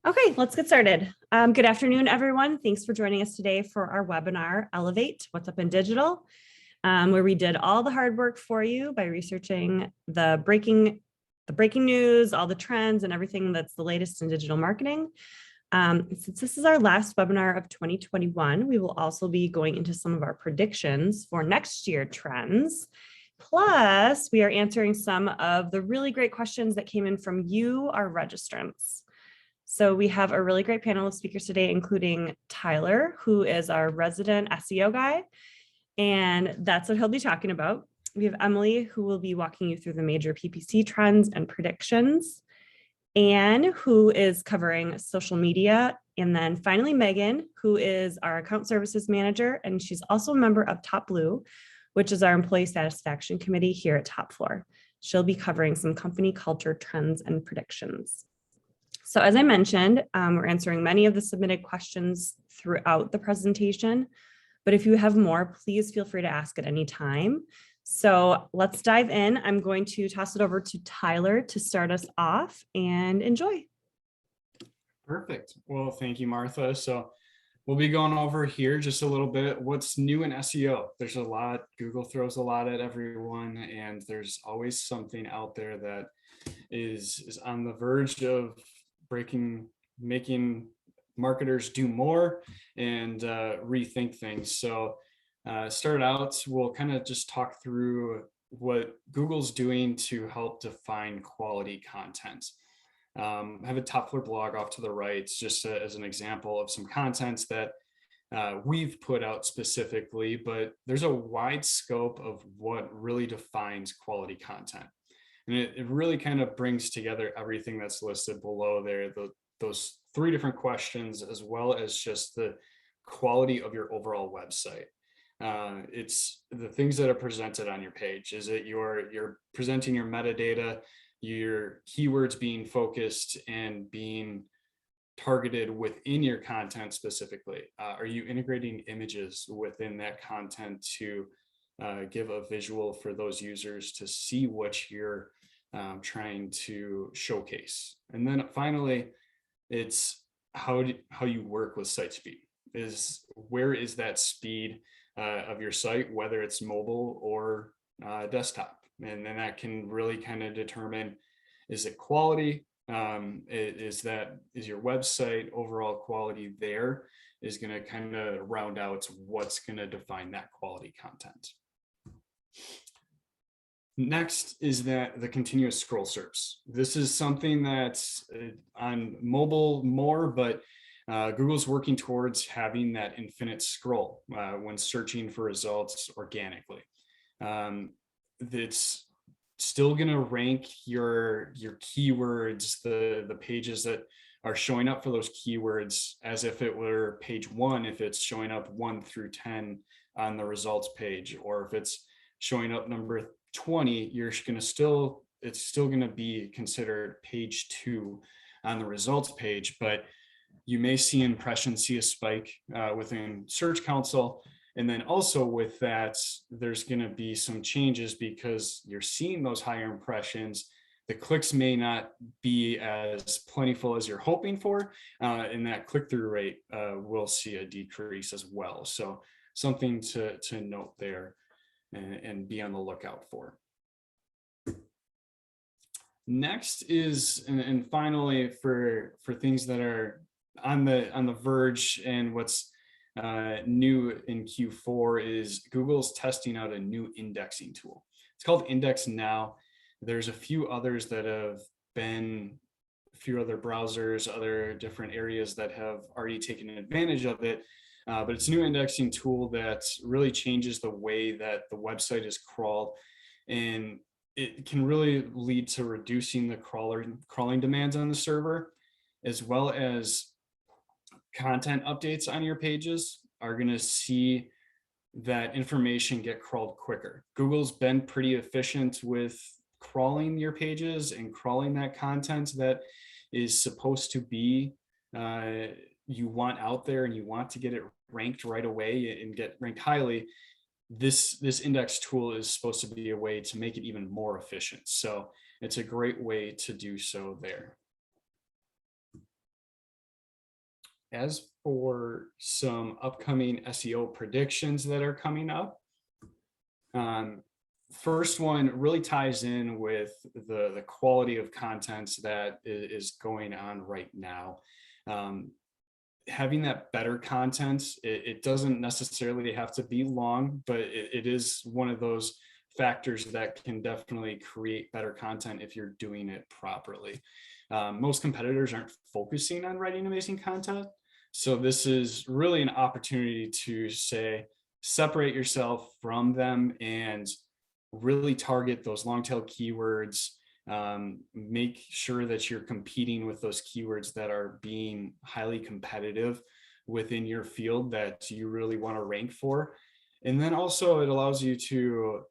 Okay, let's get started. Good afternoon, everyone. Thanks for joining us today for our webinar, Elevate, What's Up in Digital, where we did all the hard work for you by researching the breaking news, all the trends, and everything that's the latest in digital marketing. Since this is our last webinar of 2021, we will also be going into some of our predictions for next year trends. Plus, we are answering some of the really great questions that came in from you, our registrants. So we have a really great panel of speakers today, including Tyler, who is our resident SEO guy, and that's what he'll be talking about. We have Emily, who will be walking you through the major PPC trends and predictions, Anne, who is covering social media, and then finally Megan, who is our account services manager, and she's also a member of Top Blue, which is our employee satisfaction committee here at Top Floor. She'll be covering some company culture trends and predictions. So as I mentioned, we're answering many of the submitted questions throughout the presentation, but if you have more, please feel free to ask at any time. So let's dive in. I'm going to toss it over to Tyler to start us off, and enjoy. Perfect. Well, thank you, Martha. So we'll be going over here just a little bit what's new in SEO. There's a lot, Google throws a lot at everyone, and there's always something out there that is on the verge of making marketers do more and rethink things. So start out, we'll kind of just talk through what Google's doing to help define quality content. I have a Top Floor blog off to the right, just as an example of some contents that we've put out specifically, but there's a wide scope of what really defines quality content. And it really kind of brings together everything that's listed below there, those three different questions, as well as just the quality of your overall website. It's the things that are presented on your page. Is it you're presenting your metadata, your keywords being focused and being targeted within your content specifically? Are you integrating images within that content to give a visual for those users to see what you're trying to showcase? And then finally, it's how you work with site speed. Where is that speed of your site, whether it's mobile or desktop? And then that can really kind of determine, is it quality? Is your website overall quality there is going to kind of round out what's going to define that quality content. Next is the continuous scroll SERPs. This is something that's on mobile more, but Google's working towards having that infinite scroll when searching for results organically. It's still going to rank your keywords, the pages that are showing up for those keywords, as if it were page 1, if it's showing up 1 through 10 on the results page, or if it's showing up number 20, it's still going to be considered page 2 on the results page. But you may see impressions see a spike within Search Console. And then also with that, there's going to be some changes because you're seeing those higher impressions. The clicks may not be as plentiful as you're hoping for, and that click-through rate will see a decrease as well. So something to note there and be on the lookout for. Next is, and finally, for things that are on the verge and what's new in Q4 is Google's testing out a new indexing tool. It's called Index Now. There's a few others that have been, a few other browsers, other different areas that have already taken advantage of it. But it's a new indexing tool that really changes the way that the website is crawled, and it can really lead to reducing the crawling demands on the server, as well as content updates on your pages are going to see that information get crawled quicker. Google's been pretty efficient with crawling your pages and crawling that content that is supposed to be you want out there, and you want to get it ranked right away and get ranked highly. This index tool is supposed to be a way to make it even more efficient. So it's a great way to do so there. as for some upcoming SEO predictions that are coming up, first one really ties in with the quality of content that is going on right now. Having that better content, it doesn't necessarily have to be long, but it is one of those factors that can definitely create better content if you're doing it properly. Most competitors aren't focusing on writing amazing content. So this is really an opportunity to separate yourself from them and really target those long tail keywords. Make sure that you're competing with those keywords that are being highly competitive within your field that you really want to rank for. And then also it allows you to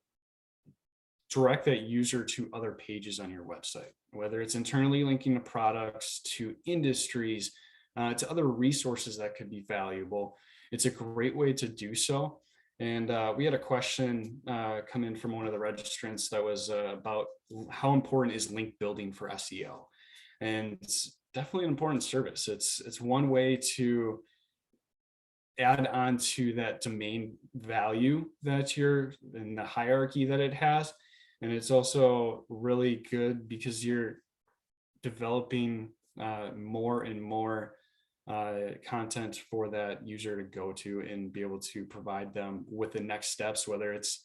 direct that user to other pages on your website, whether it's internally linking to products, to industries, to other resources that could be valuable. It's a great way to do so. And we had a question come in from one of the registrants that was about how important is link building for SEO. And it's definitely an important service. It's one way to add on to that domain value that you're in the hierarchy that it has. And it's also really good because you're developing more and more content for that user to go to and be able to provide them with the next steps, whether it's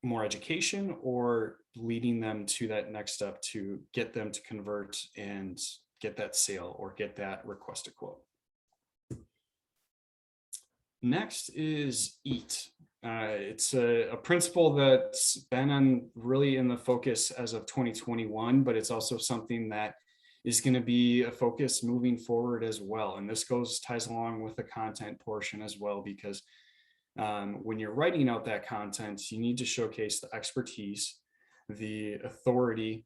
more education or leading them to that next step to get them to convert and get that sale or get that request a quote. Next is EAT. It's a principle that's been really in the focus as of 2021, but it's also something that is going to be a focus moving forward as well. And this ties along with the content portion as well, because when you're writing out that content, you need to showcase the expertise, the authority,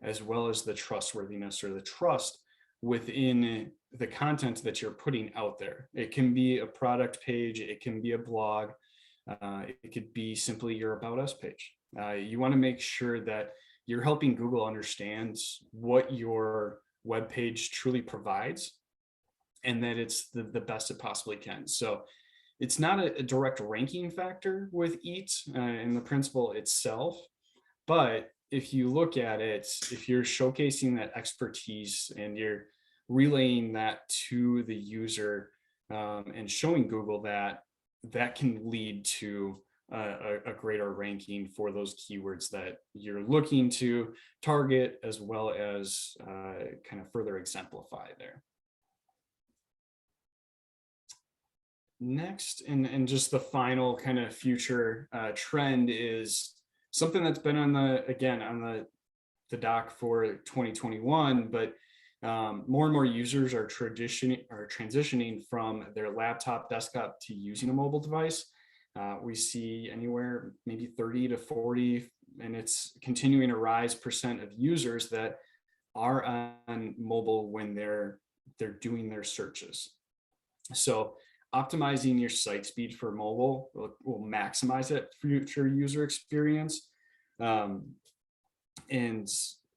as well as the trustworthiness or the trust within the content that you're putting out there. It can be a product page, it can be a blog, it could be simply your About Us page. You want to make sure that you're helping Google understand what your web page truly provides and that it's the best it possibly can. So it's not a direct ranking factor with EAT in the principle itself, but if you look at it, if you're showcasing that expertise and you're relaying that to the user and showing Google that, that can lead to a greater ranking for those keywords that you're looking to target, as well as kind of further exemplify there. Next, and just the final kind of future trend is something that's been on the dock for 2021, but more and more users are transitioning from their laptop desktop to using a mobile device. We see anywhere maybe 30 to 40, and it's continuing to rise percent of users that are on mobile when they're doing their searches. So optimizing your site speed for mobile will maximize that future user experience. And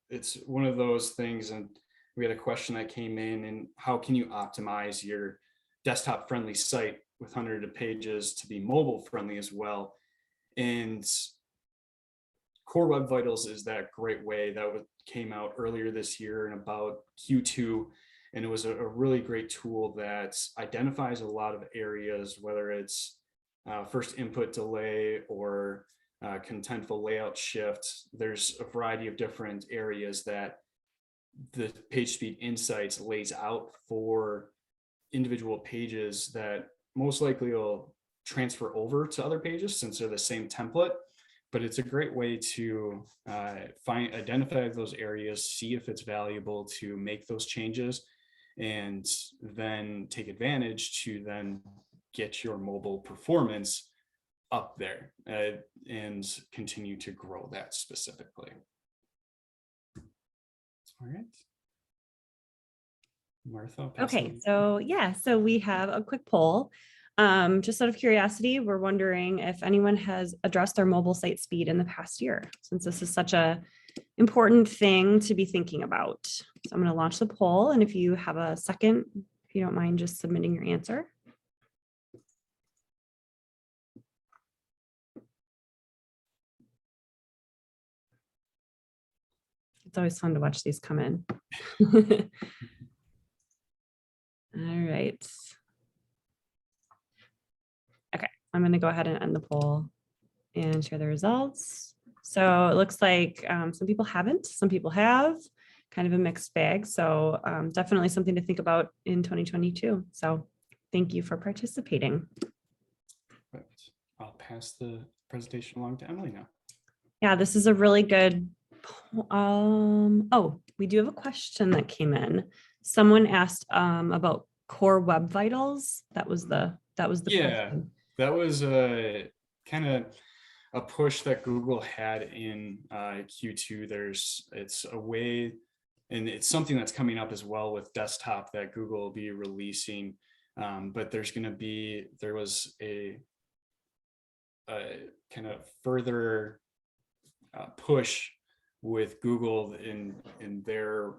it's one of those things, and we had a question that came in, and how can you optimize your desktop friendly site with hundreds of pages to be mobile friendly as well? And Core Web Vitals is that great way that came out earlier this year in about Q2. And it was a really great tool that identifies a lot of areas, whether it's first input delay or contentful layout shift. There's a variety of different areas that the PageSpeed Insights lays out for individual pages that most likely will transfer over to other pages since they're the same template. But it's a great way to identify those areas, see if it's valuable to make those changes, and then take advantage to then get your mobile performance up there and continue to grow that specifically. All right. Martha. Okay, so we have a quick poll. Just out of curiosity, we're wondering if anyone has addressed their mobile site speed in the past year, since this is such a important thing to be thinking about. So I'm going to launch the poll, and if you have a second, if you don't mind just submitting your answer. It's always fun to watch these come in. All right. Okay, I'm going to go ahead and end the poll and share the results. So it looks like some people haven't, some people have, kind of a mixed bag. So definitely something to think about in 2022. So thank you for participating. I'll pass the presentation along to Emily now. Yeah, this is a really good. Oh, we do have a question that came in. Someone asked about core web vitals. That was the question. That was a kind of a push that Google had in Q2. It's a way, and it's something that's coming up as well with desktop that Google will be releasing. But there was a kind of further push with Google in their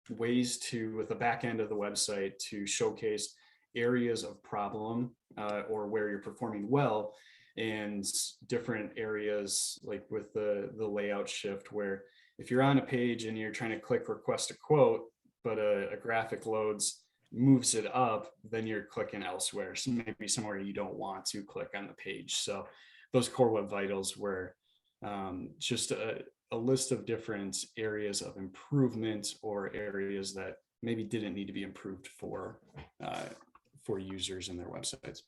ways to, with the back end of the website, to showcase areas of problem or where you're performing well, and different areas like with the layout shift, where if you're on a page and you're trying to click request a quote, but a graphic moves it up, then you're clicking elsewhere. So maybe somewhere you don't want to click on the page. So those core web vitals were just a list of different areas of improvement, or areas that maybe didn't need to be improved for users and their websites.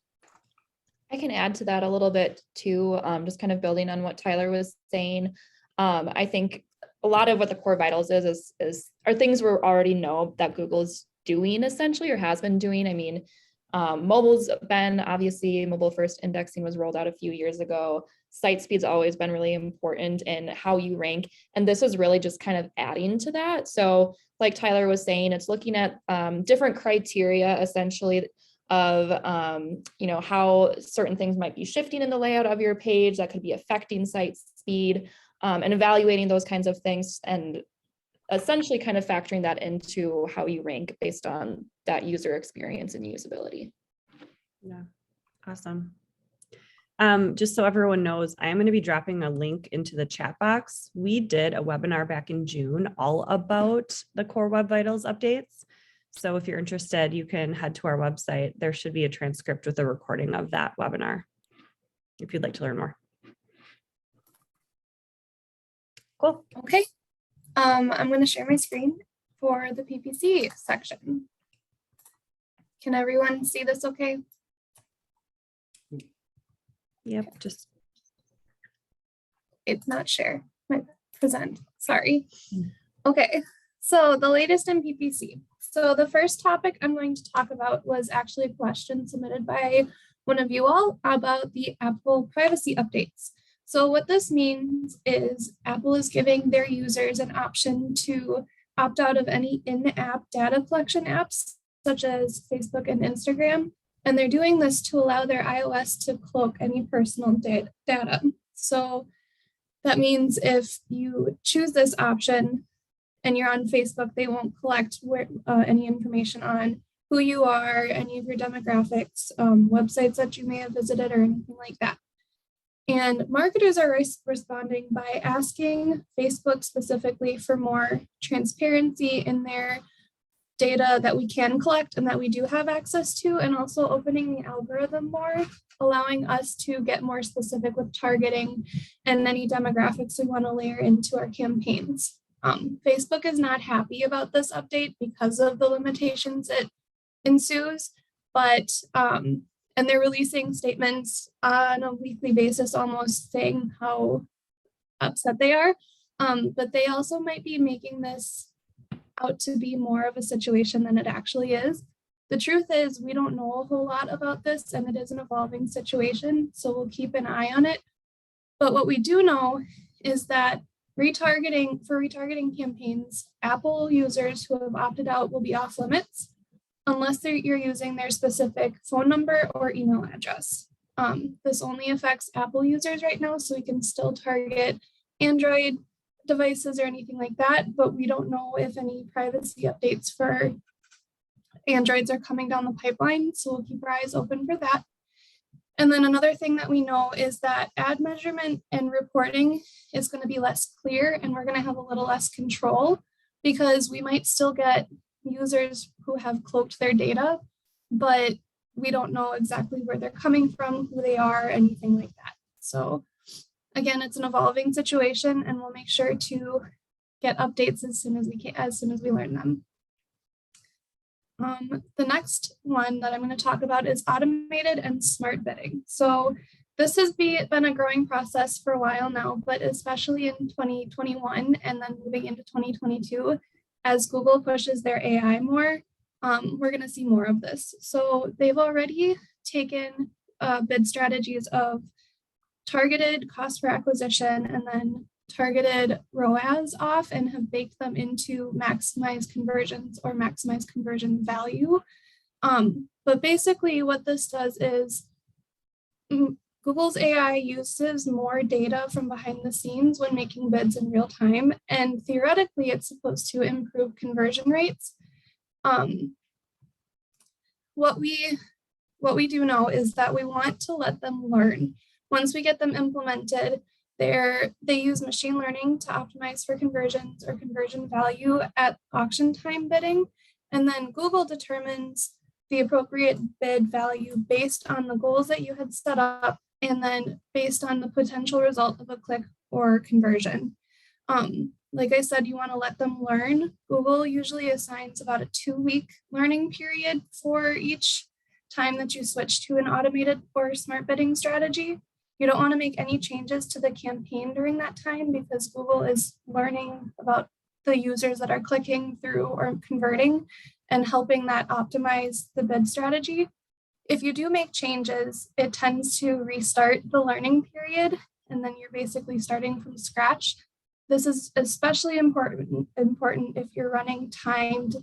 I can add to that a little bit too, just kind of building on what Tyler was saying. I think a lot of what the core vitals are things we already know that Google's doing essentially, or has been doing. I mean, mobile's been, obviously mobile first indexing was rolled out a few years ago. Site speed's always been really important in how you rank. And this is really just kind of adding to that. So like Tyler was saying, it's looking at different criteria essentially of how certain things might be shifting in the layout of your page that could be affecting site speed, and evaluating those kinds of things, and essentially kind of factoring that into how you rank based on that user experience and usability. Yeah, awesome. Just so everyone knows, I am going to be dropping a link into the chat box. We did a webinar back in June all about the core web vitals updates. So if you're interested, you can head to our website. There should be a transcript with a recording of that webinar if you'd like to learn more. Cool. Okay. I'm going to share my screen for the PPC section. Can everyone see this okay? Yep, just. It's not share, my present, sorry. Okay, so the latest in PPC. So the first topic I'm going to talk about was actually a question submitted by one of you all about the Apple privacy updates. So what this means is Apple is giving their users an option to opt out of any in-app data collection apps, such as Facebook and Instagram. And they're doing this to allow their iOS to cloak any personal data. So that means if you choose this option and you're on Facebook, they won't collect any information on who you are, any of your demographics, websites that you may have visited, or anything like that. And marketers are responding by asking Facebook specifically for more transparency in their data that we can collect and that we do have access to, and also opening the algorithm more, allowing us to get more specific with targeting and any demographics we want to layer into our campaigns. Facebook is not happy about this update because of the limitations it ensues, but and they're releasing statements on a weekly basis, almost saying how upset they are. But they also might be making this out to be more of a situation than it actually is. The truth is, we don't know a whole lot about this, and it is an evolving situation, so we'll keep an eye on it. But what we do know is that for retargeting campaigns, Apple users who have opted out will be off limits unless you're using their specific phone number or email address. This only affects Apple users right now, so we can still target Android devices or anything like that, but we don't know if any privacy updates for Androids are coming down the pipeline, so we'll keep our eyes open for that. And then another thing that we know is that ad measurement and reporting is going to be less clear, and we're going to have a little less control because we might still get users who have cloaked their data, but we don't know exactly where they're coming from, who they are, anything like that. So again, it's an evolving situation, and we'll make sure to get updates as soon as we can, as soon as we learn them. The next one that I'm going to talk about is automated and smart bidding. So this has been a growing process for a while now, but especially in 2021 and then moving into 2022, as Google pushes their AI more, we're going to see more of this. So they've already taken bid strategies of targeted cost per acquisition and then targeted ROAS off and have baked them into maximize conversions or maximize conversion value. But basically what this does is Google's AI uses more data from behind the scenes when making bids in real time, and theoretically it's supposed to improve conversion rates. What we do know is that we want to let them learn. Once we get them implemented, they use machine learning to optimize for conversions or conversion value at auction time bidding. And then Google determines the appropriate bid value based on the goals that you had set up and then based on the potential result of a click or conversion. Like I said, you want to let them learn. Google usually assigns about a 2-week learning period for each time that you switch to an automated or smart bidding strategy. You don't want to make any changes to the campaign during that time because Google is learning about the users that are clicking through or converting and helping that optimize the bid strategy. If you do make changes, it tends to restart the learning period, and then you're basically starting from scratch. This is especially important if you're running timed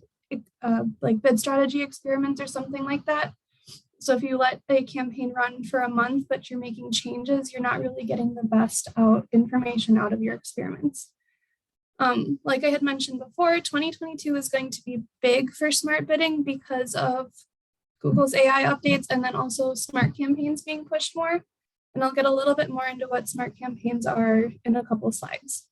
like bid strategy experiments or something like that. So if you let a campaign run for a month, but you're making changes, you're not really getting the best information out of your experiments. Like I had mentioned before, 2022 is going to be big for smart bidding because of Google's AI updates and then also smart campaigns being pushed more. And I'll get a little bit more into what smart campaigns are in a couple slides.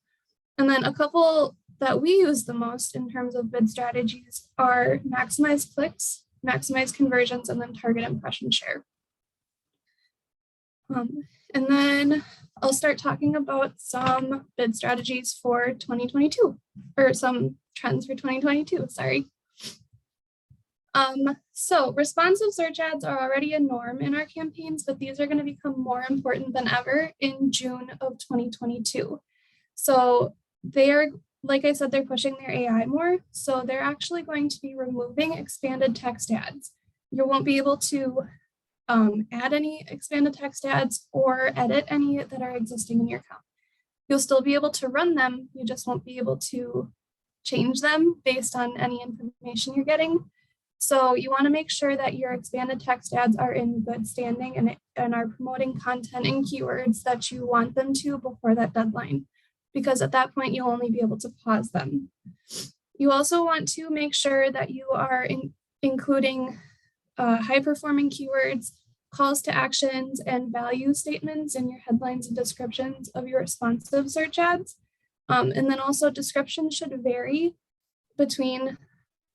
And then a couple that we use the most in terms of bid strategies are maximize clicks, maximize conversions, and then target impression share. And then I'll start talking about some bid strategies for 2022, or some trends for 2022, sorry. So responsive search ads are already a norm in our campaigns, but these are going to become more important than ever in June of 2022. So they are, like I said, they're pushing their AI more. So they're actually going to be removing expanded text ads. You won't be able to add any expanded text ads or edit any that are existing in your account. You'll still be able to run them. You just won't be able to change them based on any information you're getting. So you want to make sure that your expanded text ads are in good standing and are promoting content and keywords that you want them to before that deadline, because at that point you'll only be able to pause them. You also want to make sure that you are including high-performing keywords, calls to actions, and value statements in your headlines and descriptions of your responsive search ads. And then also descriptions should vary between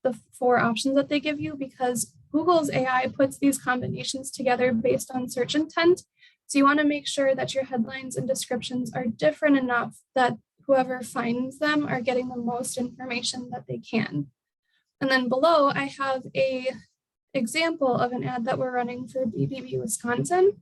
the 4 options that they give you, because Google's AI puts these combinations together based on search intent. So you want to make sure that your headlines and descriptions are different enough that whoever finds them are getting the most information that they can. And then below, I have a example of an ad that we're running for BBB Wisconsin.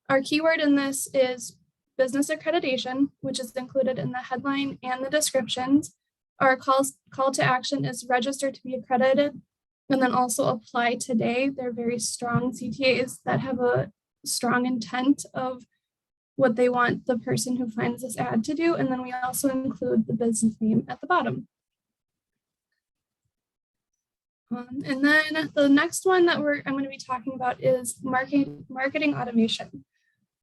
Our keyword in this is business accreditation, which is included in the headline and the descriptions. Our call to action is register to be accredited, and then also apply today. They're very strong CTAs that have a strong intent of what they want the person who finds this ad to do. And then we also include the business name at the bottom. And then the next one that I'm going to be talking about is marketing automation.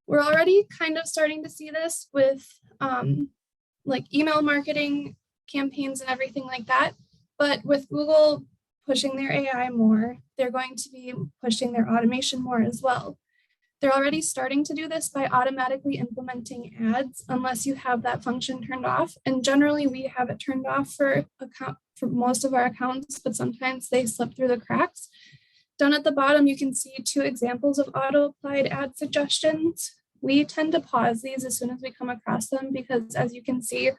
We're already kind of starting to see this with like email marketing campaigns and everything like that. But with Google pushing their AI more. They're going to be pushing their automation more as well. They're already starting to do this by automatically implementing ads unless you have that function turned off. And generally we have it turned off for most of our accounts, but sometimes they slip through the cracks. Down at the bottom, you can see 2 examples of auto-applied ad suggestions. We tend to pause these as soon as we come across them because, as you can see,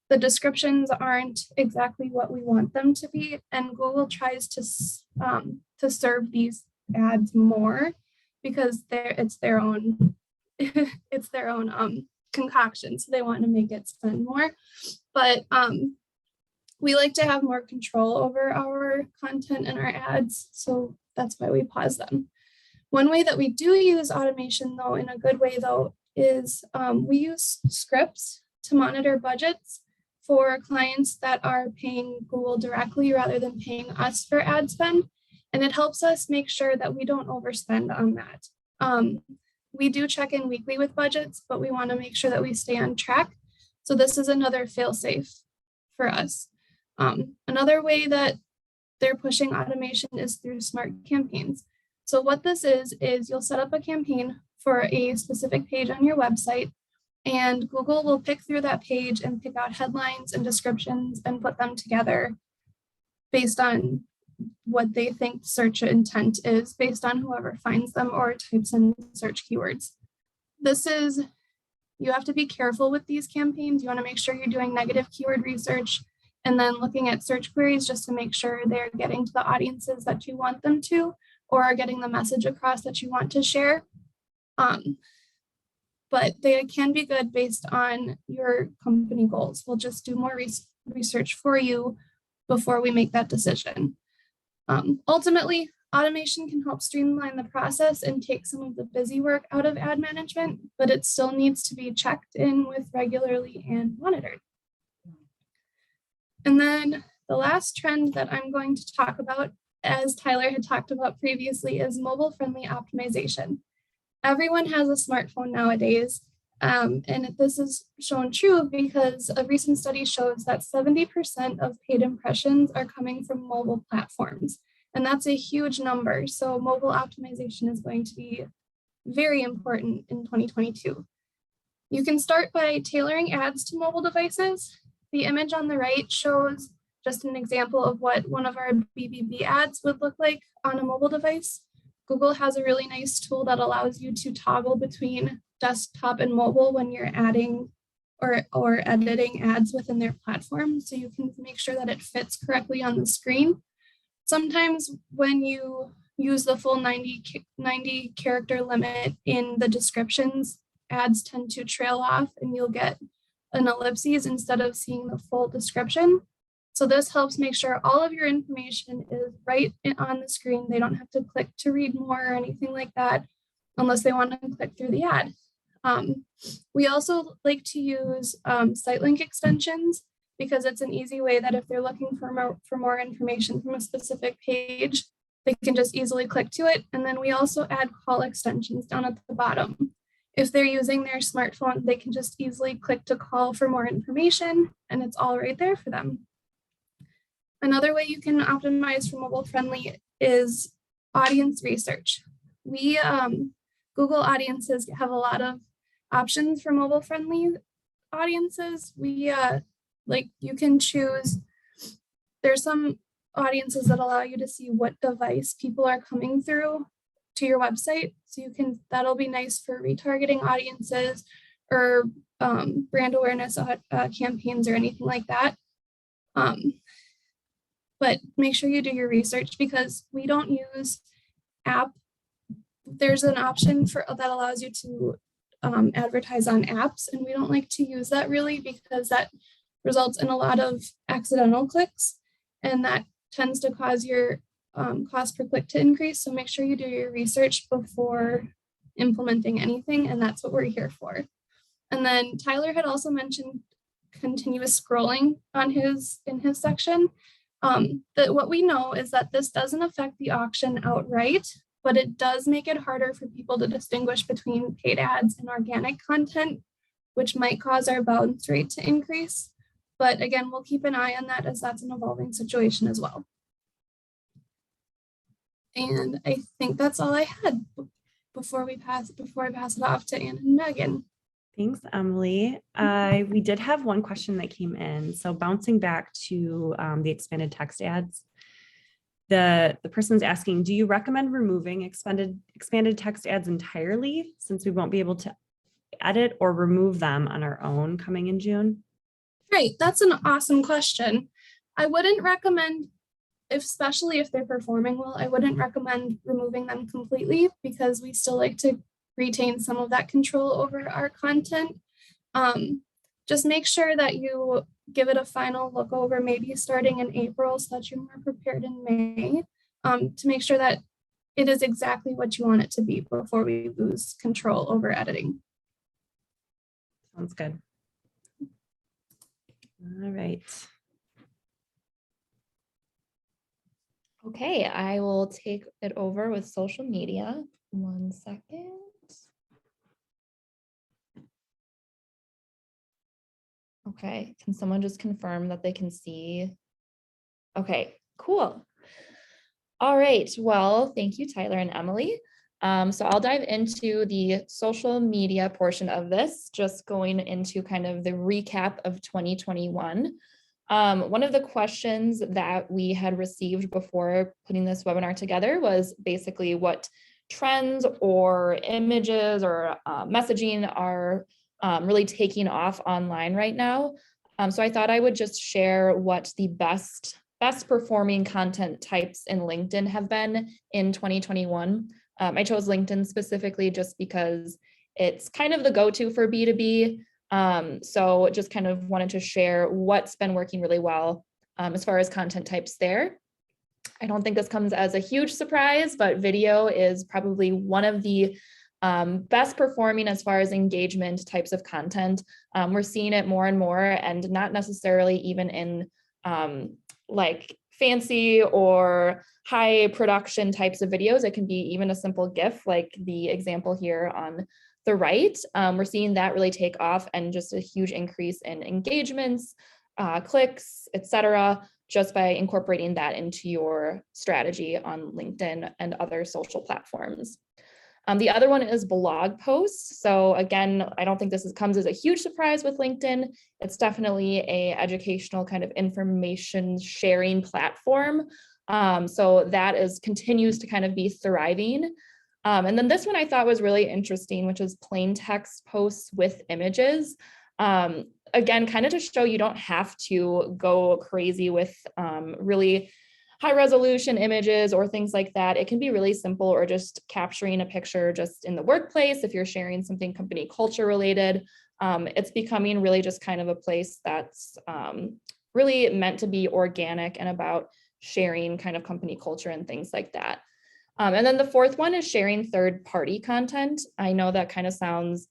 the descriptions aren't exactly what we want them to be, and Google tries to serve these ads more because it's their own concoction, so they want to make it spend more. But we like to have more control over our content and our ads, so that's why we pause them. One way that we do use automation, though, in a good way, though, is we use scripts to monitor budgets for clients that are paying Google directly rather than paying us for ad spend. And it helps us make sure that we don't overspend on that. We do check in weekly with budgets, but we want to make sure that we stay on track. So this is another fail-safe for us. Another way that they're pushing automation is through smart campaigns. So what this is you'll set up a campaign for a specific page on your website, and Google will pick through that page and pick out headlines and descriptions and put them together based on what they think search intent is, based on whoever finds them or types in search keywords. You have to be careful with these campaigns. You want to make sure you're doing negative keyword research and then looking at search queries just to make sure they're getting to the audiences that you want them to, or are getting the message across that you want to share. But they can be good based on your company goals. We'll just do more research for you before we make that decision. Ultimately, automation can help streamline the process and take some of the busy work out of ad management, but it still needs to be checked in with regularly and monitored. And then the last trend that I'm going to talk about, as Tyler had talked about previously, is mobile-friendly optimization. Everyone has a smartphone nowadays, and this is shown true because a recent study shows that 70% of paid impressions are coming from mobile platforms, and that's a huge number. So mobile optimization is going to be very important in 2022. You can start by tailoring ads to mobile devices. The image on the right shows just an example of what one of our BBB ads would look like on a mobile device. Google has a really nice tool that allows you to toggle between desktop and mobile when you're adding or editing ads within their platform, so you can make sure that it fits correctly on the screen. Sometimes when you use the full 90 character limit in the descriptions, ads tend to trail off and you'll get an ellipses instead of seeing the full description. So this helps make sure all of your information is right on the screen. They don't have to click to read more or anything like that unless they want to click through the ad. We also like to use site link extensions because it's an easy way that if they're looking for more information from a specific page, they can just easily click to it. And then we also add call extensions down at the bottom. If they're using their smartphone, they can just easily click to call for more information, and it's all right there for them. Another way you can optimize for mobile friendly is audience research. Google audiences have a lot of options for mobile friendly audiences. You can choose, there's some audiences that allow you to see what device people are coming through to your website. So that'll be nice for retargeting audiences or brand awareness campaigns or anything like that. But make sure you do your research because we don't use app. There's an option that allows you to advertise on apps, and we don't like to use that really because that results in a lot of accidental clicks, and that tends to cause your cost per click to increase. So make sure you do your research before implementing anything, and that's what we're here for. And then Tyler had also mentioned continuous scrolling in his section. That what we know is that this doesn't affect the auction outright, but it does make it harder for people to distinguish between paid ads and organic content, which might cause our bounce rate to increase. But again, we'll keep an eye on that as that's an evolving situation as well. And I think that's all I had before I pass it off to Ann and Megan. Thanks, Emily. We did have one question that came in. So bouncing back to the expanded text ads, the person's asking, do you recommend removing expanded text ads entirely since we won't be able to edit or remove them on our own coming in June? Right, that's an awesome question. I wouldn't recommend, especially if they're performing well, I wouldn't recommend removing them completely because we still like to retain some of that control over our content. Just make sure that you give it a final look over, maybe starting in April so that you're more prepared in May, to make sure that it is exactly what you want it to be before we lose control over editing. Sounds good. All right. Okay, I will take it over with social media. 1 second. Okay, can someone just confirm that they can see? Okay, cool. All right, well, thank you, Tyler and Emily. So I'll dive into the social media portion of this, just going into kind of the recap of 2021. One of the questions that we had received before putting this webinar together was basically what trends or images or messaging are really taking off online right now. So I thought I would just share what the best performing content types in LinkedIn have been in 2021. I chose LinkedIn specifically just because it's kind of the go-to for B2B. So just kind of wanted to share what's been working really well as far as content types there. I don't think this comes as a huge surprise, but video is probably one of the best performing as far as engagement types of content. We're seeing it more and more, and not necessarily even in like fancy or high production types of videos. It can be even a simple GIF, like the example here on the right. We're seeing that really take off, and just a huge increase in engagements, clicks, etc., just by incorporating that into your strategy on LinkedIn and other social platforms. The other one is blog posts. So again, I don't think this comes as a huge surprise with LinkedIn. It's definitely a educational kind of information sharing platform. So that continues to kind of be thriving. And then this one I thought was really interesting, which is plain text posts with images. Again, kind of to show you don't have to go crazy with really high resolution images or things like that. It can be really simple, or just capturing a picture just in the workplace. If you're sharing something company culture related, it's becoming really just kind of a place that's really meant to be organic and about sharing kind of company culture and things like that. And then the fourth one is sharing third-party content. I know that kind of sounds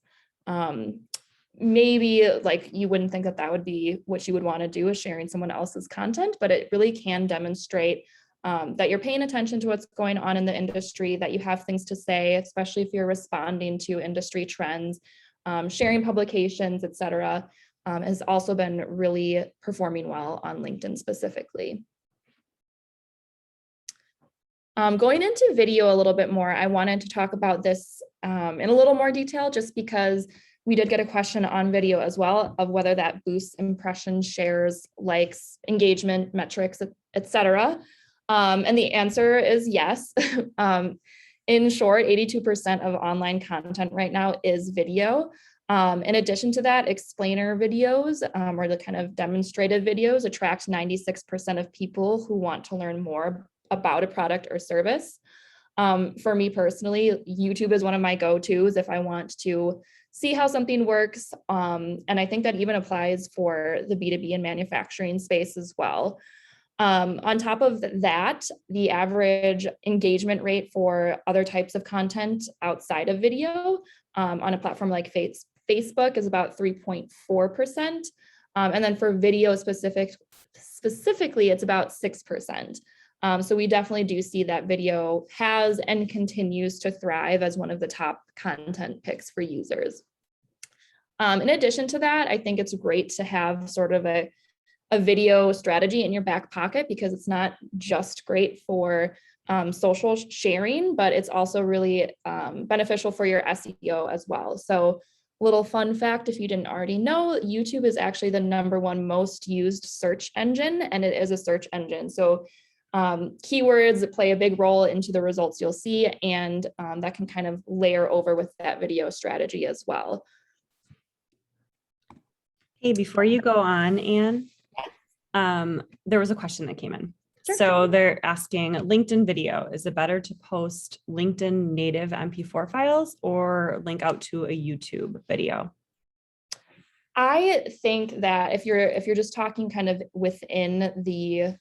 maybe like you wouldn't think that that would be what you would want to do, is sharing someone else's content, but it really can demonstrate that you're paying attention to what's going on in the industry, that you have things to say, especially if you're responding to industry trends, sharing publications, etc., has also been really performing well on LinkedIn specifically. Going into video a little bit more, I wanted to talk about this in a little more detail, just because we did get a question on video as well of whether that boosts impressions, shares, likes, engagement, metrics, etc. And the answer is yes. In short, 82% of online content right now is video. In addition to that, explainer videos or the kind of demonstrative videos attract 96% of people who want to learn more about a product or service. For me personally, YouTube is one of my go-tos if I want to see how something works. And I think that even applies for the B2B and manufacturing space as well. On top of that, the average engagement rate for other types of content outside of video on a platform like Facebook is about 3.4%. And then for video specifically, it's about 6%. So we definitely do see that video has and continues to thrive as one of the top content picks for users. In addition to that, I think it's great to have sort of a video strategy in your back pocket, because it's not just great for social sharing, but it's also really beneficial for your SEO as well. So little fun fact, if you didn't already know, YouTube is actually the #1 most used search engine, and it is a search engine. So keywords play a big role into the results you'll see, and that can kind of layer over with that video strategy as well. Hey, before you go on, Anne, there was a question that came in. Sure. So they're asking, LinkedIn video, is it better to post LinkedIn native MP4 files or link out to a YouTube video? I think that if you're just talking kind of within the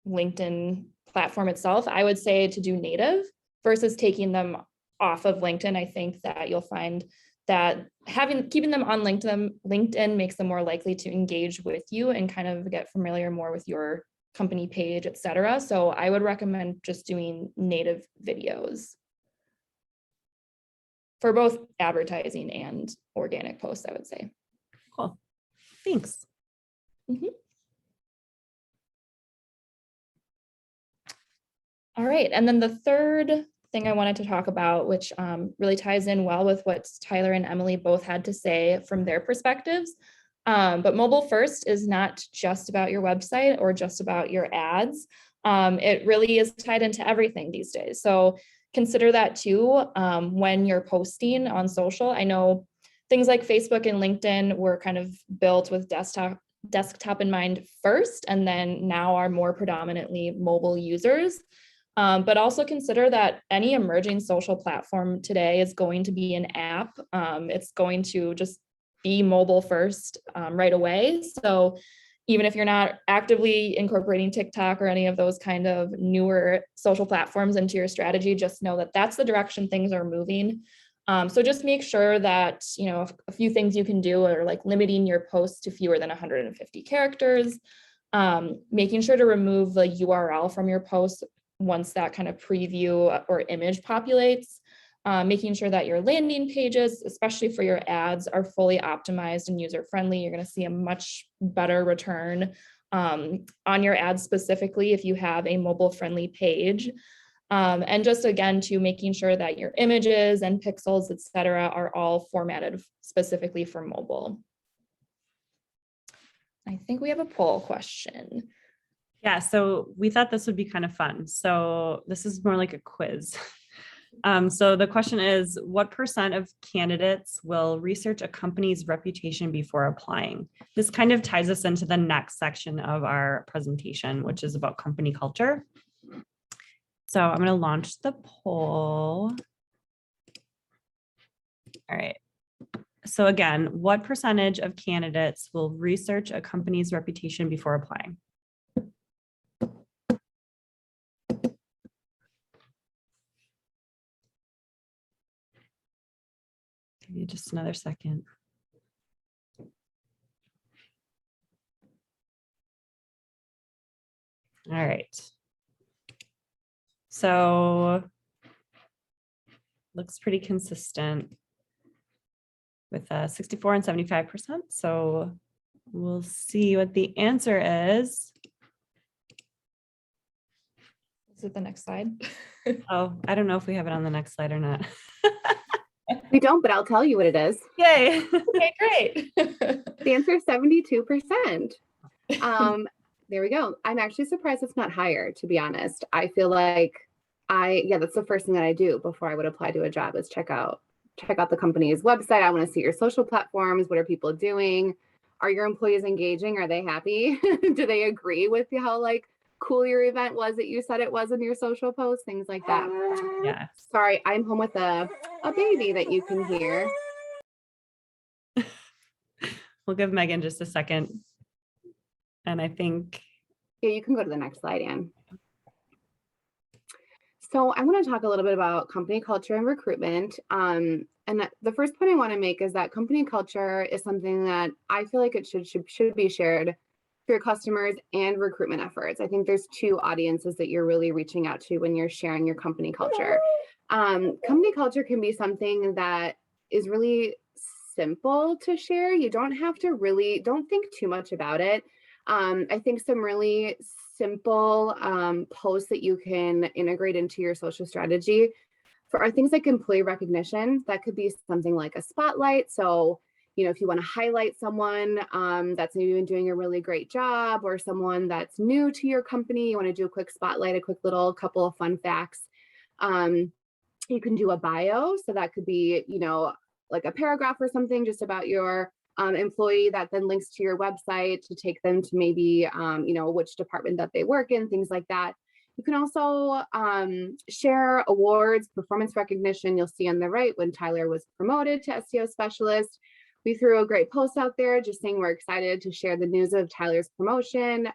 LinkedIn platform itself, I would say to do native versus taking them off of LinkedIn. I think that you'll find that keeping them on LinkedIn makes them more likely to engage with you and kind of get familiar more with your company page, etc. So I would recommend just doing native videos for both advertising and organic posts, I would say. Cool. Thanks. All right. And then the third thing I wanted to talk about, which really ties in well with what Tyler and Emily both had to say from their perspectives. But mobile first is not just about your website or just about your ads. It really is tied into everything these days. So consider that too when you're posting on social. I know things like Facebook and LinkedIn were kind of built with desktop in mind first, and then now are more predominantly mobile users. But also consider that any emerging social platform today is going to be an app. It's going to just be mobile first right away. So even if you're not actively incorporating TikTok or any of those kind of newer social platforms into your strategy, just know that that's the direction things are moving. So just make sure that, a few things you can do are like limiting your posts to fewer than 150 characters, making sure to remove the URL from your post once that kind of preview or image populates, making sure that your landing pages, especially for your ads, are fully optimized and user-friendly. You're going to see a much better return on your ads, specifically if you have a mobile-friendly page. And just again, to making sure that your images and pixels, etc., are all formatted specifically for mobile. I think we have a poll question. Yeah, so we thought this would be kind of fun. So this is more like a quiz. So the question is, what % of candidates will research a company's reputation before applying? This kind of ties us into the next section of our presentation, which is about company culture. So I'm going to launch the poll. All right. So again, what % of candidates will research a company's reputation before applying? Give you just another second. All right. So looks pretty consistent with 64 and 75%. So we'll see what the answer is. Is it the next slide? Oh, I don't know if we have it on the next slide or not. We don't, but I'll tell you what it is. Yay. Okay, great. The answer is 72%. There we go. I'm actually surprised it's not higher, to be honest. I feel like that's the first thing that I do before I would apply to a job is check out the company's website. I want to see your social platforms. What are people doing? Are your employees engaging? Are they happy? Do they agree with how cool your event was that you said it was in your social post? Things like that. Yeah. Sorry, I'm home with a baby that you can hear. We'll give Megan just a second. And I think. Yeah, you can go to the next slide, Anne. So I want to talk a little bit about company culture and recruitment. And the first point I want to make is that company culture is something that I feel like it should be shared for your customers and recruitment efforts. I think there's two audiences that you're really reaching out to when you're sharing your company culture. Company culture can be something that is really simple to share. You don't have to don't think too much about it. I think some really simple posts that you can integrate into your social strategy are things like employee recognition. That could be something like a spotlight. So, if you want to highlight someone that's maybe been doing a really great job, or someone that's new to your company, you want to do a quick spotlight, a quick little couple of fun facts. You can do a bio. So that could be, like a paragraph or something just about your employee that then links to your website to take them to maybe, which department that they work in, things like that. You can also share awards, performance recognition. You'll see on the right when Tyler was promoted to SEO specialist. We threw a great post out there just saying we're excited to share the news of Tyler's promotion.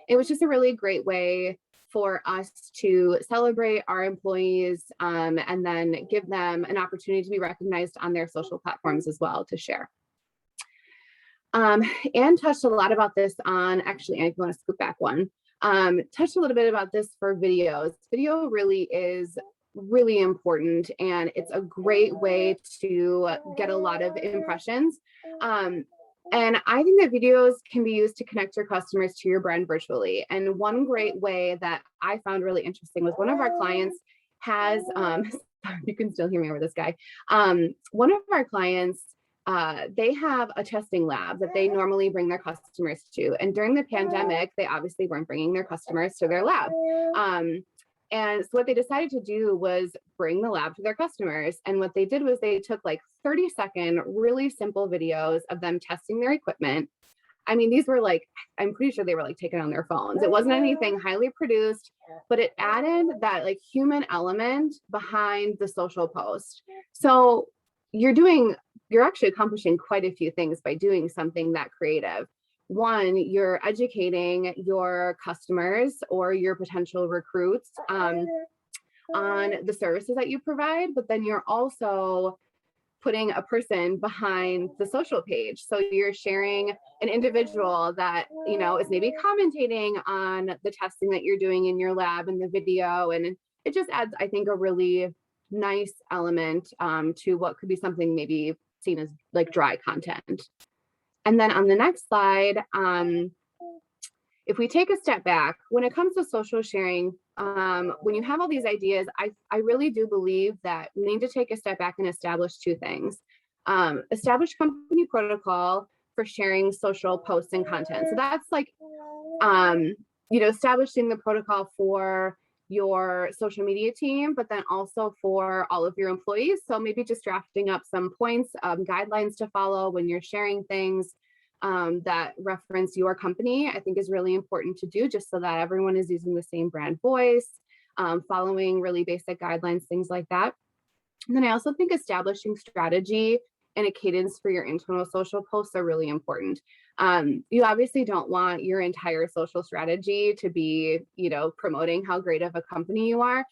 It was just a really great way for us to celebrate our employees and then give them an opportunity to be recognized on their social platforms as well to share. Anne touched a lot about this on, actually, Anne, if you want to scoop back one, touched a little bit about this for videos. Video really is really important, and it's a great way to get a lot of impressions. And I think that videos can be used to connect your customers to your brand virtually. And one great way that I found really interesting was one of our clients has, you can still hear me over this guy. One of our clients, they have a testing lab that they normally bring their customers to. And during the pandemic, they obviously weren't bringing their customers to their lab. And so what they decided to do was bring the lab to their customers. And what they did was they took like 30-second, really simple videos of them testing their equipment. I mean, these were like, I'm pretty sure they were like taken on their phones. It wasn't anything highly produced, but it added that like human element behind the social post. So you're actually accomplishing quite a few things by doing something that creative. One, you're educating your customers or your potential recruits on the services that you provide, but then you're also putting a person behind the social page. So you're sharing an individual that, is maybe commentating on the testing that you're doing in your lab in the video. And it just adds, I think, a really nice element to what could be something maybe seen as like dry content. And then on the next slide, if we take a step back, when it comes to social sharing, when you have all these ideas, I really do believe that we need to take a step back and establish two things. Establish company protocol for sharing social posts and content. So that's like, establishing the protocol for your social media team, but then also for all of your employees. So maybe just drafting up some points, guidelines to follow when you're sharing things that reference your company, I think is really important to do, just so that everyone is using the same brand voice, following really basic guidelines, things like that. And then I also think establishing strategy and a cadence for your internal social posts are really important. You obviously don't want your entire social strategy to be, promoting how great of a company you are.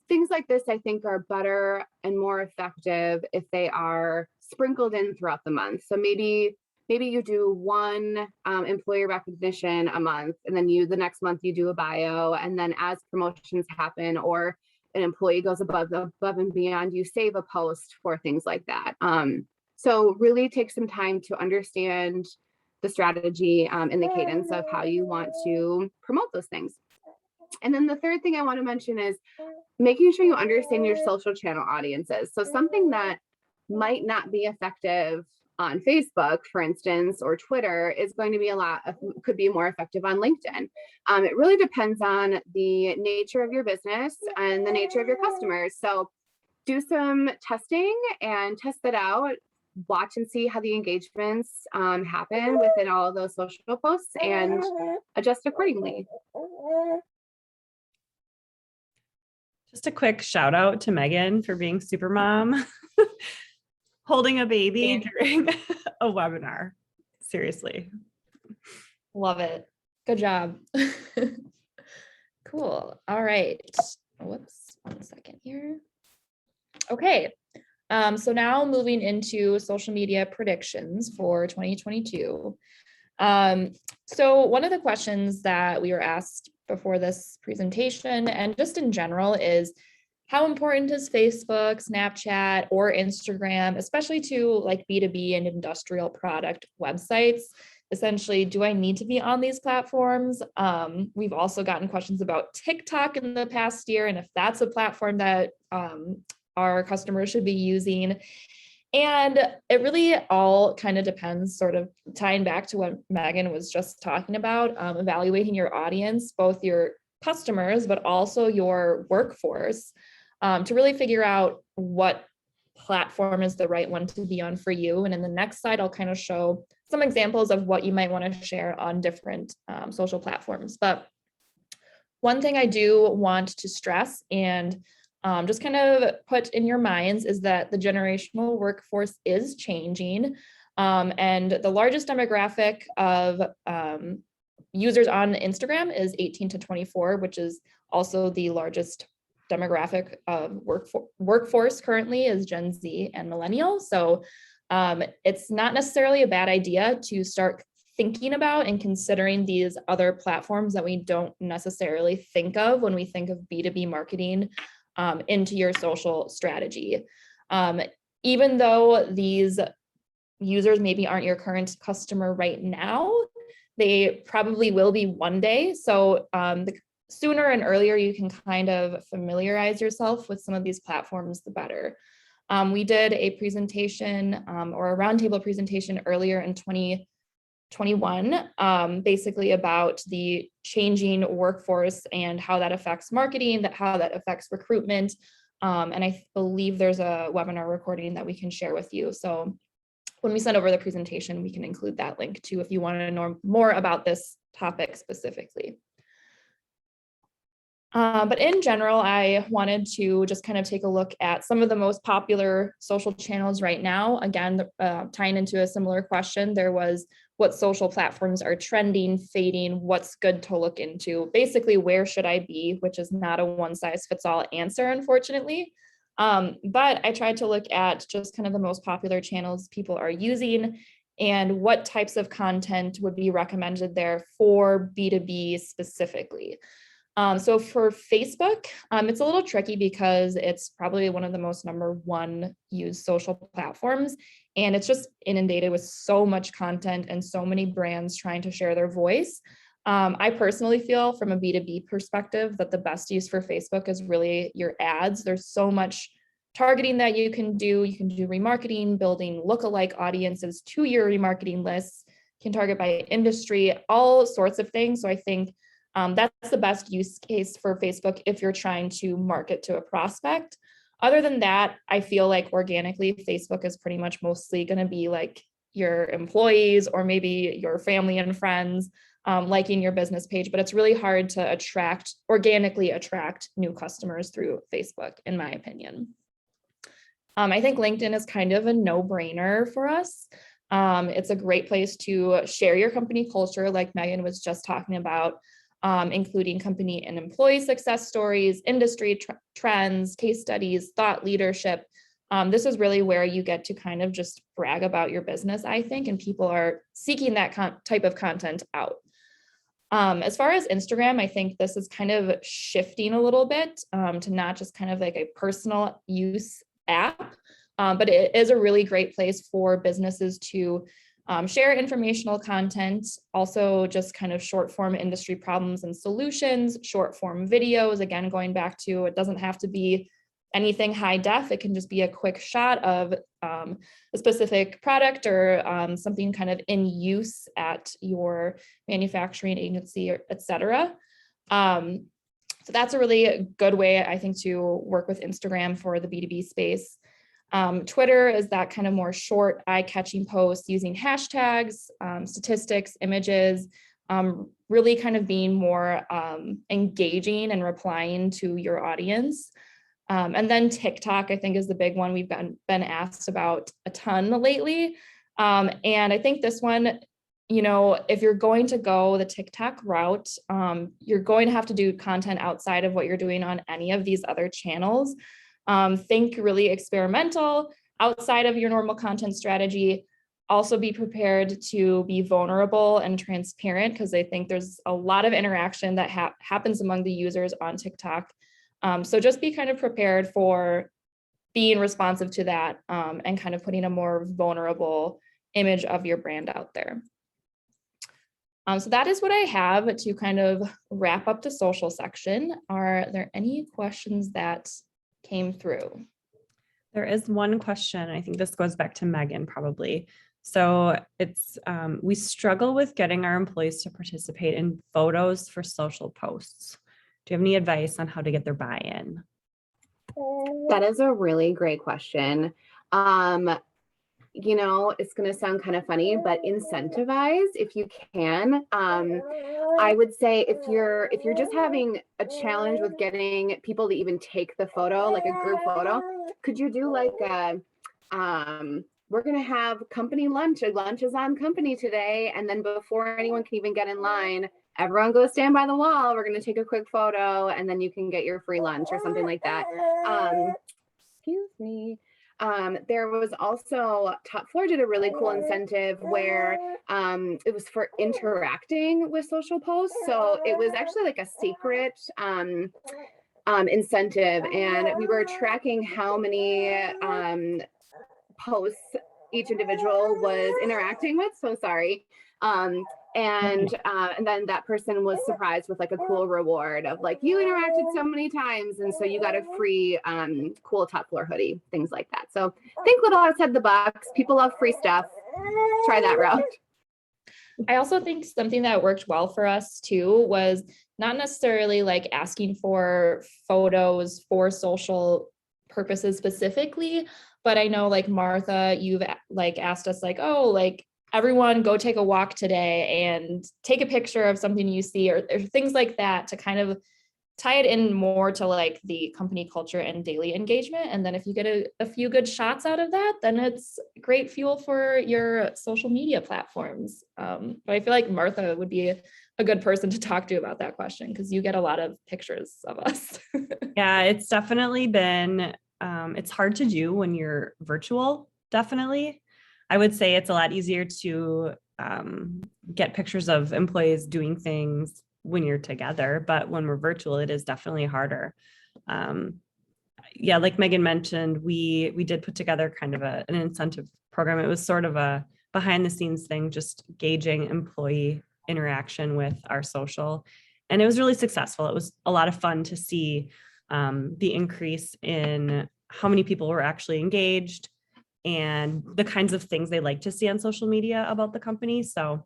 Things like this, I think, are better and more effective if they are sprinkled in throughout the month. So maybe you do one employee recognition a month, and then the next month you do a bio, and then as promotions happen or an employee goes above and beyond, you save a post for things like that. So really take some time to understand the strategy and the cadence of how you want to promote those things. And then the third thing I want to mention is making sure you understand your social channel audiences. So something that might not be effective on Facebook, for instance, or Twitter is going to be could be more effective on LinkedIn. It really depends on the nature of your business and the nature of your customers. So do some testing and test it out. Watch and see how the engagements happen within all of those social posts and adjust accordingly. Just a quick shout out to Megan for being super mom, holding a baby during a webinar. Seriously. Love it. Good job. Cool. All right. Whoops. 1 second here. Okay. So now moving into social media predictions for 2022. So one of the questions that we were asked before this presentation and just in general is, how important is Facebook, Snapchat, or Instagram, especially to like B2B and industrial product websites? essentially, do I need to be on these platforms? We've also gotten questions about TikTok in the past year, and if that's a platform that our customers should be using. And it really all kind of depends, sort of tying back to what Megan was just talking about, evaluating your audience, both your customers, but also your workforce, to really figure out what platform is the right one to be on for you. And in the next slide, I'll kind of show some examples of what you might want to share on different social platforms. But one thing I do want to stress and just kind of put in your minds is that the generational workforce is changing. And the largest demographic of users on Instagram is 18 to 24, which is also the largest demographic of workforce currently is Gen Z and millennials. So it's not necessarily a bad idea to start thinking about and considering these other platforms that we don't necessarily think of when we think of B2B marketing into your social strategy. Even though these users maybe aren't your current customer right now, they probably will be one day. So the sooner and earlier you can kind of familiarize yourself with some of these platforms, the better. We did a presentation or a roundtable presentation earlier in 2021, basically about the changing workforce and how that affects marketing, how that affects recruitment. And I believe there's a webinar recording that we can share with you. So when we send over the presentation, we can include that link too, if you want to know more about this topic specifically. But in general, I wanted to just kind of take a look at some of the most popular social channels right now. Again, tying into a similar question, there was what social platforms are trending, fading, what's good to look into, basically where should I be, which is not a one size fits all answer, unfortunately. But I tried to look at just kind of the most popular channels people are using and what types of content would be recommended there for B2B specifically. So for Facebook, it's a little tricky because it's probably one of the most #1 used social platforms, and it's just inundated with so much content and so many brands trying to share their voice. I personally feel from a B2B perspective that the best use for Facebook is really your ads. There's so much targeting that you can do. You can do remarketing, building lookalike audiences to your remarketing lists, you can target by industry, all sorts of things. So I think that's the best use case for Facebook if you're trying to market to a prospect. Other than that, I feel like organically, Facebook is pretty much mostly going to be like your employees or maybe your family and friends liking your business page, but it's really hard to organically attract new customers through Facebook, in my opinion. I think LinkedIn is kind of a no-brainer for us. It's a great place to share your company culture, like Megan was just talking about. Including company and employee success stories, industry trends, case studies, thought leadership. This is really where you get to kind of just brag about your business, I think, and people are seeking that type of content out. As far as Instagram, I think this is kind of shifting a little bit to not just kind of like a personal use app, but it is a really great place for businesses to share informational content, also just kind of short form industry problems and solutions, short form videos, again, going back to it doesn't have to be anything high def, it can just be a quick shot of a specific product or something kind of in use at your manufacturing agency, et cetera. So that's a really good way, I think, to work with Instagram for the B2B space. Twitter is that kind of more short, eye-catching posts using hashtags, statistics, images, really kind of being more engaging and replying to your audience. And then TikTok, I think, is the big one we've been asked about a ton lately. And I think this one, you know, if you're going to go the TikTok route, you're going to have to do content outside of what you're doing on any of these other channels. Think really experimental outside of your normal content strategy. Also be prepared to be vulnerable and transparent because I think there's a lot of interaction that happens among the users on TikTok. So just be kind of prepared for being responsive to that and kind of putting a more vulnerable image of your brand out there. So that is what I have to kind of wrap up the social section. Are there any questions that came through? There is one question. I think this goes back to Megan probably. So it's, we struggle with getting our employees to participate in photos for social posts. Do you have any advice on how to get their buy-in? That is a really great question. You know, it's going to sound kind of funny, but incentivize if you can. I would say if you're just having a challenge with getting people to even take the photo, like a group photo, could you do like we're going to have company lunch. Lunch is on company today. And then before anyone can even get in line, everyone go stand by the wall. We're going to take a quick photo and then you can get your free lunch or something like that. Excuse me. There was also, Top Floor did a really cool incentive where it was for interacting with social posts. So it was actually like a secret incentive, and we were tracking how many posts each individual was interacting with. So sorry. And then that person was surprised with like a cool reward of like, you interacted so many times. And so you got a free cool Top Floor hoodie, things like that. So think little outside the box. People love free stuff. Try that route. I also think something that worked well for us too was not necessarily like asking for photos for social purposes specifically, but I know like Martha, you've like asked us like, oh, like everyone go take a walk today and take a picture of something you see or things like that to kind of tie it in more to like the company culture and daily engagement. And then if you get a few good shots out of that, then it's great fuel for your social media platforms. But I feel like Martha would be a good person to talk to about that question because you get a lot of pictures of us. Yeah, it's definitely been, it's hard to do when you're virtual, definitely. I would say it's a lot easier to get pictures of employees doing things when you're together, but when we're virtual, it is definitely harder. Yeah, like Megan mentioned, we did put together kind of an incentive program. It was sort of a behind the scenes thing, just gauging employee interaction with our social. And it was really successful. It was a lot of fun to see the increase in how many people were actually engaged and the kinds of things they like to see on social media about the company. So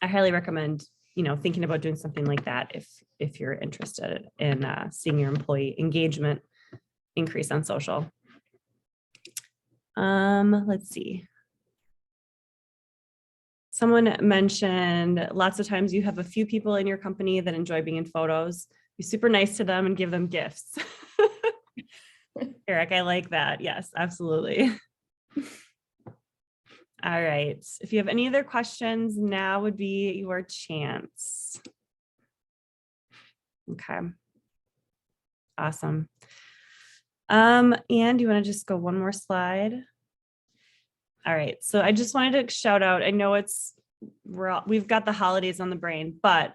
I highly recommend, thinking about doing something like that if you're interested in seeing your employee engagement increase on social. Let's see. Someone mentioned lots of times you have a few people in your company that enjoy being in photos. Be super nice to them and give them gifts. Eric, I like that. Yes, absolutely. All right. If you have any other questions, now would be your chance. Okay. Awesome. And you want to just go one more slide? All right. So I just wanted to shout out, I know we've got the holidays on the brain, but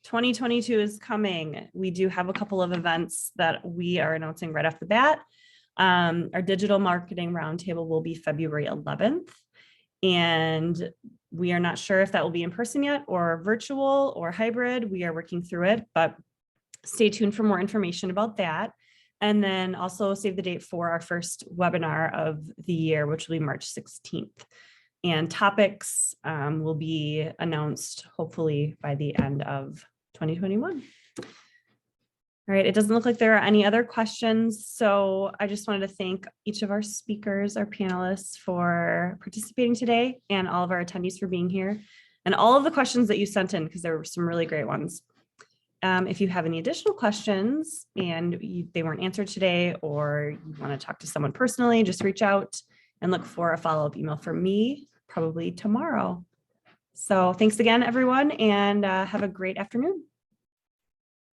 2022 is coming. We do have a couple of events that we are announcing right off the bat. Our digital marketing roundtable will be February 11th. And we are not sure if that will be in person yet or virtual or hybrid. We are working through it, but stay tuned for more information about that. And then also save the date for our first webinar of the year, which will be March 16th. And topics will be announced hopefully by the end of 2021. All right, it doesn't look like there are any other questions. So I just wanted to thank each of our speakers, our panelists for participating today and all of our attendees for being here and all of the questions that you sent in because there were some really great ones. If you have any additional questions and they weren't answered today or you want to talk to someone personally, just reach out and look for a follow-up email from me probably tomorrow. So thanks again, everyone, and have a great afternoon.